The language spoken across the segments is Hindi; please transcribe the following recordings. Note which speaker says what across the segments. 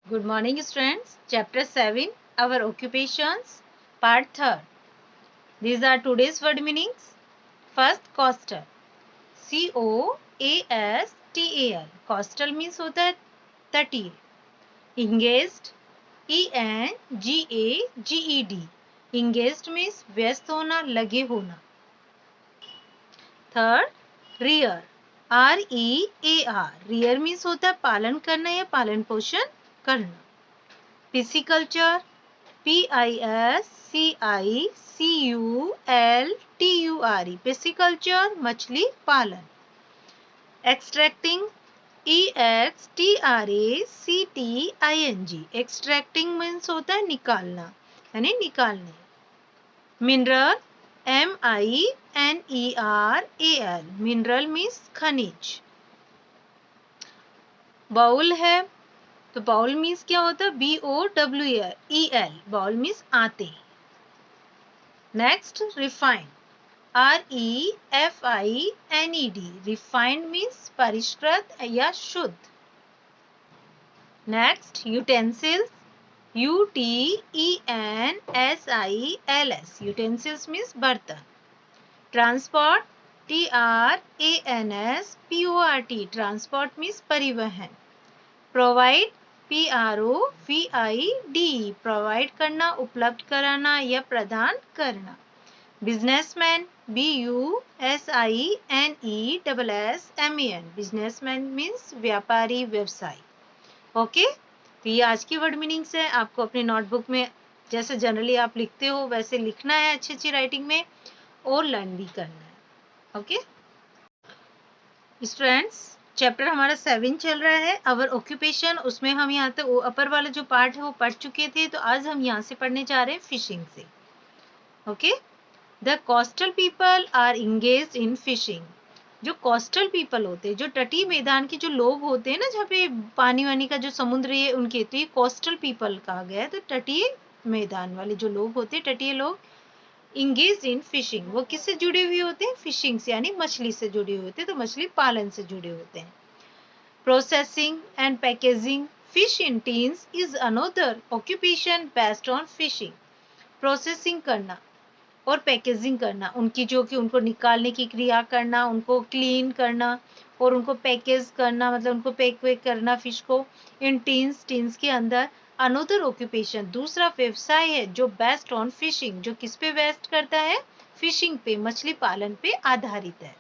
Speaker 1: Good morning, students. Chapter 7, Our Occupations, Part 3rd. These are today's word meanings. First, coastal. C-O-A-S-T-A-L. Coastal means होता है तटीय. Engaged. E-N-G-A-G-E-D. Engaged means व्यस्त होना, लगे होना. Third, rear. R-E-A-R. Rear means होता है पालन करना या पालन पोषण करना. Pisciculture. Pisciculture. Pisciculture मछली पालन. Extracting. Extracting. Extracting means होता है निकालना यानी निकालने. Mineral. Mineral. Mineral means खनिज. Bowl है तो बाउल मीन्स क्या होता है BOWEL. बाउल मीन्स आते. Next, refined. REFINED. Refined means परिष्कृत या शुद्ध. Next, utensils. UTENSILS. Utensils means बर्तन. ट्रांसपोर्ट. TRANSPORT. ट्रांसपोर्ट मीन्स परिवहन. प्रोवाइड. PROVID. प्रोवाइड करना, उपलब्ध कराना या प्रदान करना. बिजनेसमैन. BUSINESSMAN. बिजनेसमैन मीन्स व्यापारी, व्यवसायी. ओके, तो ये आज की वर्ड मीनिंग्स है. आपको अपनी नोटबुक में जैसे जनरली आप लिखते हो वैसे लिखना है अच्छी अच्छी राइटिंग में और लर्न भी करना है. ओके स्टूडेंट्स, चैप्टर हमारा 7 चल रहा है अवर ऑक्यूपेशन. उसमें हम यहाँ तक अपर वाला जो पार्ट है वो पढ़ चुके थे. तो आज हम यहाँ से पढ़ने जा रहे हैं फिशिंग से. Okay, the coastal people are engaged in fishing. जो कोस्टल पीपल होते हैं, जो तटीय मैदान के जो लोग होते हैं ना, जहाँ पे पानी वानी का जो समुद्र है उनके, तो ये कोस्टल पीपल कहा गया है. तो तटीय मैदान वाले जो लोग होते हैं, तटीय लोग, इंगेज इन फिशिंग. वो किससे जुड़े हुए होते हैं? फिशिंग से यानी मछली से जुड़े हुए होते हैं. तो मछली पालन से जुड़े होते हैं. Processing and packaging fish in teens is another occupation based on fishing. Processing करना और पैकेजिंग करना, उनकी जो कि उनको निकालने की क्रिया करना, उनको क्लीन करना और उनको पैकेज करना, मतलब उनको पैक करना फिश को इन टीन्स, टीन्स के अंदर. अनदर ऑक्यूपेशन, दूसरा व्यवसाय है जो बेस्ड ऑन फिशिंग, जो किस पे बेस्ड करता है? फिशिंग पे, मछली पालन पे आधारित है.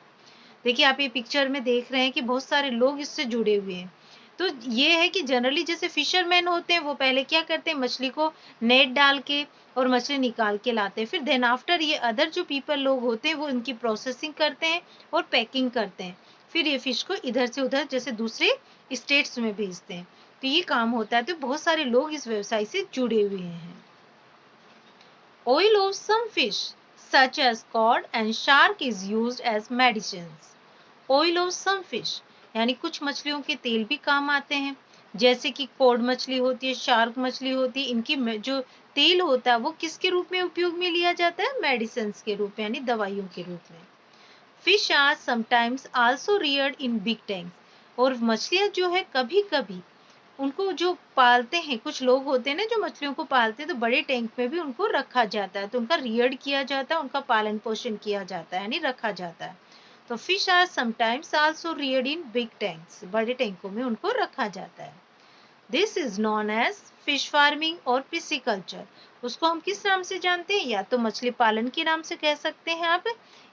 Speaker 1: देखिए आप ये पिक्चर में देख रहे हैं कि बहुत सारे लोग इससे जुड़े हुए हैं. तो ये है कि जनरली जैसे फिशरमैन होते हैं वो पहले क्या करते हैं? मछली को नेट डाल के और मछली निकाल के लाते हैं. फिर देन आफ्टर ये अदर जो पीपल लोग होते हैं वो इनकी प्रोसेसिंग करते हैं और पैकिंग करते हैं. फिर ये फिश को इधर से उधर जैसे दूसरे स्टेट्स में भेजते हैं. तो ये काम होता है. तो बहुत सारे लोग इस व्यवसाय से जुड़े हुए हैं. Oil of some fish such as cod and shark is used as medicines. Oil of some fish यानी कुछ मछलियों के तेल भी काम आते हैं. जैसे कि कोड मछली होती है, शार्क मछली होती है, इनकी जो तेल होता है वो किसके रूप में उपयोग में लिया जाता है? मेडिसिन के रूप में यानी दवाइयों के रूप में. Fish are sometimes also reared in big tanks. और मछलियां जो है कभी कभी उनको जो पालते हैं, कुछ लोग होते हैं ना जो मछलियों को पालते हैं, तो बड़े टैंक में भी उनको रखा जाता है. तो उनका रियर्ड किया जाता है, उनका पालन पोषण किया जाता है यानी रखा जाता है. तो fish are sometimes also reared in big tanks. बड़े टैंकों में उनको रखा जाता है. This is known as fish farming और पिसिकल्चर. उसको हम किस नाम से जानते हैं? या तो मछली पालन के नाम से कह सकते हैं आप,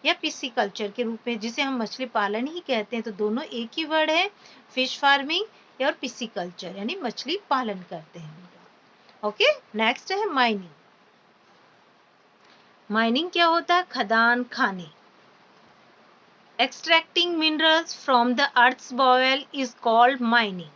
Speaker 1: या पिसिकल्चर के रूप में, जिसे हम मछली पालन ही कहते हैं. तो दोनों एक ही वर्ड है, फिश फार्मिंग और पिसिकल्चर यानी मछली पालन करते हैं. ओके, नेक्स्ट है माइनिंग. माइनिंग क्या होता है? खदान खाने. Extracting minerals from the earth's bowel is called mining.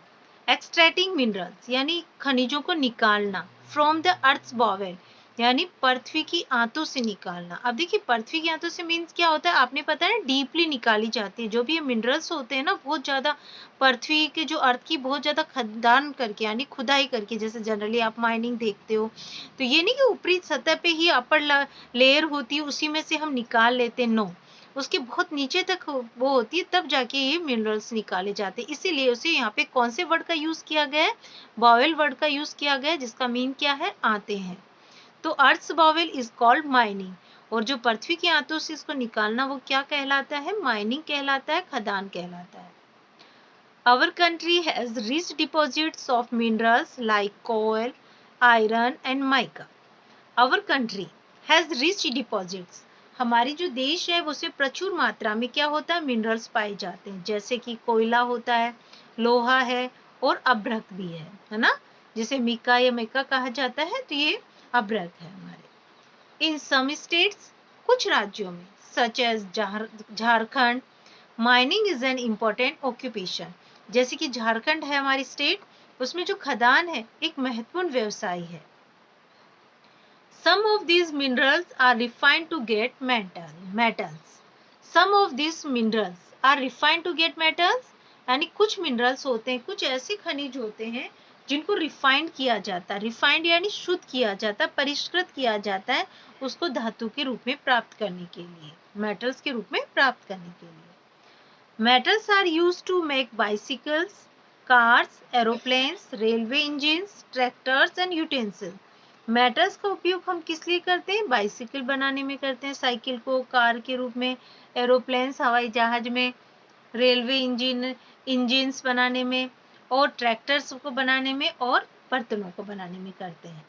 Speaker 1: Extracting minerals यानी खनिजों को निकालना, फ्रॉम द अर्थ्स बॉवेल यानी पृथ्वी की आंतों से निकालना. अब देखिए पृथ्वी की आंतों से मीन्स क्या होता है? आपने पता है डीपली निकाली जाती है. जो भी ये मिनरल्स होते हैं ना, बहुत ज्यादा पृथ्वी के जो अर्थ की बहुत ज्यादा खदान करके यानी खुदाई करके, जैसे जनरली आप माइनिंग देखते हो, तो ये नहीं कि ऊपरी सतह पे ही अपर लेयर होती है उसी में से हम निकाल लेते, नो. उसके बहुत नीचे तक वो होती है, तब जाके ये मिनरल्स निकाले जाते हैं। इसीलिए उसे यहाँ पे कौन से वर्ड का यूज किया गया है? बावेल वर्ड का यूज किया गया है, जिसका मीन क्या है? आते हैं। तो earth's bowel is called mining, और जो पृथ्वी की आंतों से इसको निकालना वो क्या कहलाता है? माइनिंग कहलाता है, खदान कहलाता है। Our country has rich deposits of minerals like coal, iron and mica. Our country has rich deposits. हमारी जो देश है उसमें प्रचुर मात्रा में क्या होता है? मिनरल्स पाए जाते हैं, जैसे कि कोयला होता है, लोहा है और अभ्रक भी है ना, जिसे मिका या मेका कहा जाता है, तो ये अभ्रक है हमारे। इन सम स्टेट्स, कुछ राज्यों में, such as Jharkhand, mining is an important occupation. जैसे कि झारखंड है हमारी स्टेट, उसमें जो खदान है एक महत्वपूर्ण व्यवसाय है। Some of these minerals are refined to get metals. Some of these minerals are refined to get metals. यानी कुछ मिनरल्स होते हैं, कुछ ऐसे खनिज होते हैं जिनको रिफाइंड किया जाता है। रिफाइंड यानी शुद्ध किया जाता है, परिष्कृत किया जाता है, उसको धातु के रूप में प्राप्त करने के लिए, मेटल्स के रूप में प्राप्त करने के लिए। Metals are used to make bicycles, cars, aeroplanes, railway engines, tractors and utensils. Metals का उपयोग हम किस लिए करते हैं? बाइसिकल बनाने में करते हैं, साइकिल को कार के रूप में, एरोप्लेन्स हवाई जहाज में, रेलवे इंजिन्स बनाने में, और ट्रैक्टर्स को बनाने में, और बर्तनों को बनाने में करते हैं।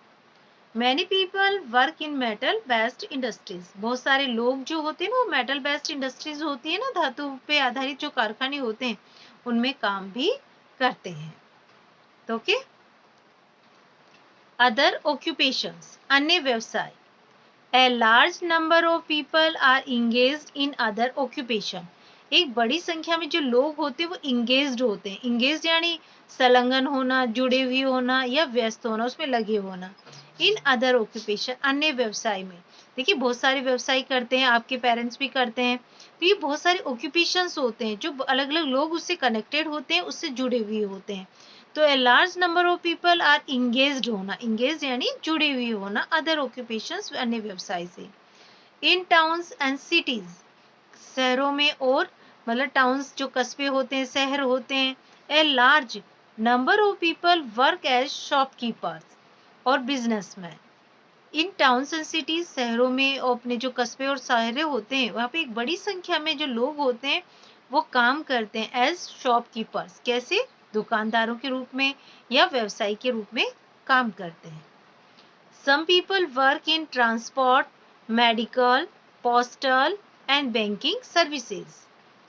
Speaker 1: मैनी पीपल वर्क इन मेटल बेस्ड इंडस्ट्रीज। बहुत सारे लोग जो होते हैं ना, वो मेटल बेस्ड इंडस्ट्रीज होती है ना, धातु पे आधारित जो कारखाने होते हैं उनमें काम भी करते हैं। तो ओके, अदर ऑक्यूपेशंस, अन्य व्यवसाय। A large number of people are engaged in other occupation. एक बड़ी संख्या में जो लोग होते हैं वो engaged होते हैं। engaged यानी संलग्न होना, जुड़े हुए होना या व्यस्त होना, उसमें लगे होना। इन अदर ऑक्यूपेशन, अन्य व्यवसाय में। देखिए बहुत सारे व्यवसाय करते हैं, आपके पेरेंट्स भी करते हैं, तो ये बहुत सारे ऑक्यूपेशंस होते हैं जो अलग अलग लोग उससे कनेक्टेड होते हैं, उससे जुड़े हुए होते हैं। तो a large number of people are engaged होना, इंगेज यानी जुड़े हुए होना, अदर ऑक्यूपेशंस अन्य व्यवसाय से। इन टाउन्स एंड सिटीज, शहरों में और मतलब टाउन्स जो कस्बे होते हैं, शहर होते हैं। A large number of people work as shopkeepers और businessman. In towns and cities, शहरों में और अपने जो कस्बे और शहर होते हैं वहाँ पे एक बड़ी संख्या में जो लोग होते हैं वो काम करते हैं एज शॉपकीपर्स। कैसे? दुकानदारों के रूप में या व्यवसायी के रूप में काम करते हैं। Some people work in transport, medical, postal and banking services.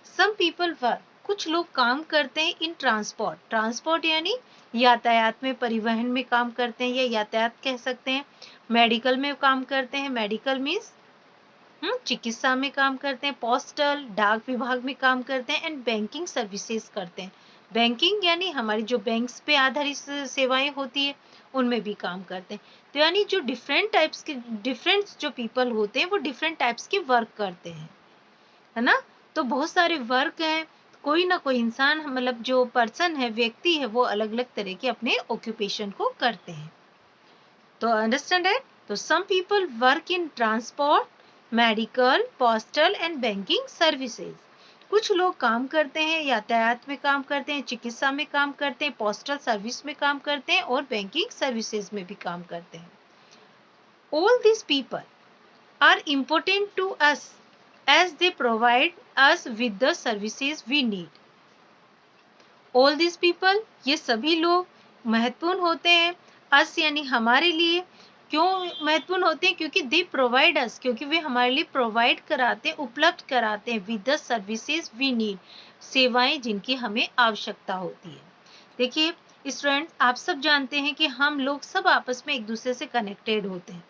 Speaker 1: Some people work, कुछ लोग काम करते हैं इन ट्रांसपोर्ट, ट्रांसपोर्ट यानी यातायात में, परिवहन में काम करते हैं या यातायात कह सकते हैं। मेडिकल में काम करते हैं, मेडिकल मीन्स चिकित्सा में काम करते हैं। पोस्टल, डाक विभाग में काम करते हैं। एंड बैंकिंग सर्विसेज करते हैं। बैंकिंग यानी हमारी जो बैंक्स पे आधारित सेवाएं होती है उनमें भी काम करते हैं। तो यानी जो डिफरेंट टाइप्स के, डिफरेंट जो पीपल होते हैं वो डिफरेंट टाइप्स के वर्क करते हैं, है ना। तो बहुत सारे वर्क हैं, कोई ना कोई इंसान मतलब जो पर्सन है, व्यक्ति है, वो अलग अलग तरह के अपने ऑक्यूपेशन को करते हैं। तो अंडरस्टैंड है। तो some people work in transport, medical, postal and banking services. कुछ लोग काम करते हैं, यातायात में काम करते हैं, चिकित्सा में काम करते हैं, पोस्टल सर्विस में काम करते हैं और बैंकिंग सर्विसेज में भी काम करते हैं। All this people are important to us as they provide us with the services we need. All these people, ये सभी लोग महत्वपूर्ण होते हैं, us यानी हमारे लिए। क्यों महत्वपूर्ण होते हैं? क्योंकि they provide us, क्योंकि वे हमारे लिए प्रोवाइड कराते हैं, उपलब्ध कराते हैं with the services we need, सेवाएं जिनकी हमें आवश्यकता होती है। देखिए स्टूडेंट्स, आप सब जानते हैं कि हम लोग सब आपस में एक दूसरे से कनेक्टेड होते हैं।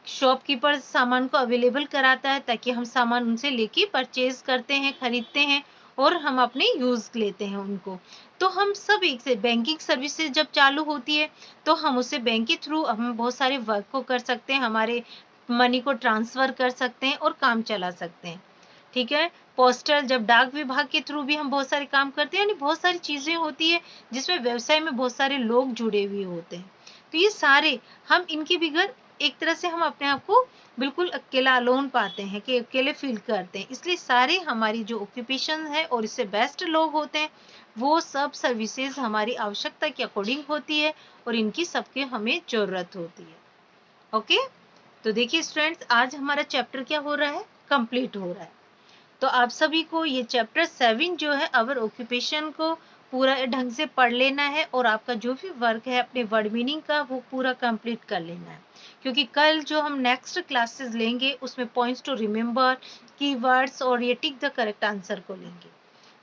Speaker 1: शॉपकीपर सामान को अवेलेबल कराता है ताकि हम सामान उनसे लेके परचेज करते हैं, खरीदते हैं और हम अपने यूज लेते हैं उनको। तो हम सब एक से, बैंकिंग सर्विसेज जब चालू होती है तो हम उससे बैंक के थ्रू हम बहुत सारे वर्क को कर सकते हैं, हमारे मनी को ट्रांसफर कर सकते हैं और काम चला सकते हैं। ठीक है। पोस्टल, जब डाक विभाग के थ्रू भी हम बहुत सारे काम करते हैं, यानी बहुत सारी चीजें होती है जिसमें व्यवसाय में बहुत सारे लोग जुड़े हुए होते हैं। तो ये सारे हम इनके बिगैर एक तरह से हम अपने आप को बिल्कुल अकेला अलोन पाते हैं कि अकेले फील करते हैं। इसलिए सारे हमारी जो ऑक्यूपेशन है और इससे बेस्ट लोग होते हैं वो सब सर्विसेज हमारी आवश्यकता के अकॉर्डिंग होती है और इनकी सबके हमें जरूरत होती है। ओके, तो देखिए स्टूडेंट्स, आज हमारा चैप्टर क्या हो रहा है, कंप्लीट हो रहा है। तो आप सभी को ये चैप्टर 7 जो है अवर ऑक्यूपेशन को पूरा ढंग से पढ़ लेना है और आपका जो भी वर्क है अपने वर्ड मीनिंग का वो पूरा कंप्लीट कर लेना है, क्योंकि कल जो हम नेक्स्ट क्लासेस लेंगे उसमें पॉइंट्स टू रिमेंबर, कीवर्ड्स और ये टिक द करेक्ट आंसर को लेंगे।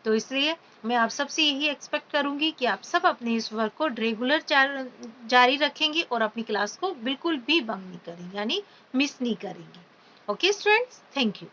Speaker 1: तो इसलिए मैं आप सबसे यही एक्सपेक्ट करूंगी कि आप सब अपने इस वर्क को रेगुलर जारी रखेंगे और अपनी क्लास को बिल्कुल भी बंक नहीं करेंगे, यानी मिस नहीं करेंगे। Okay students, thank you.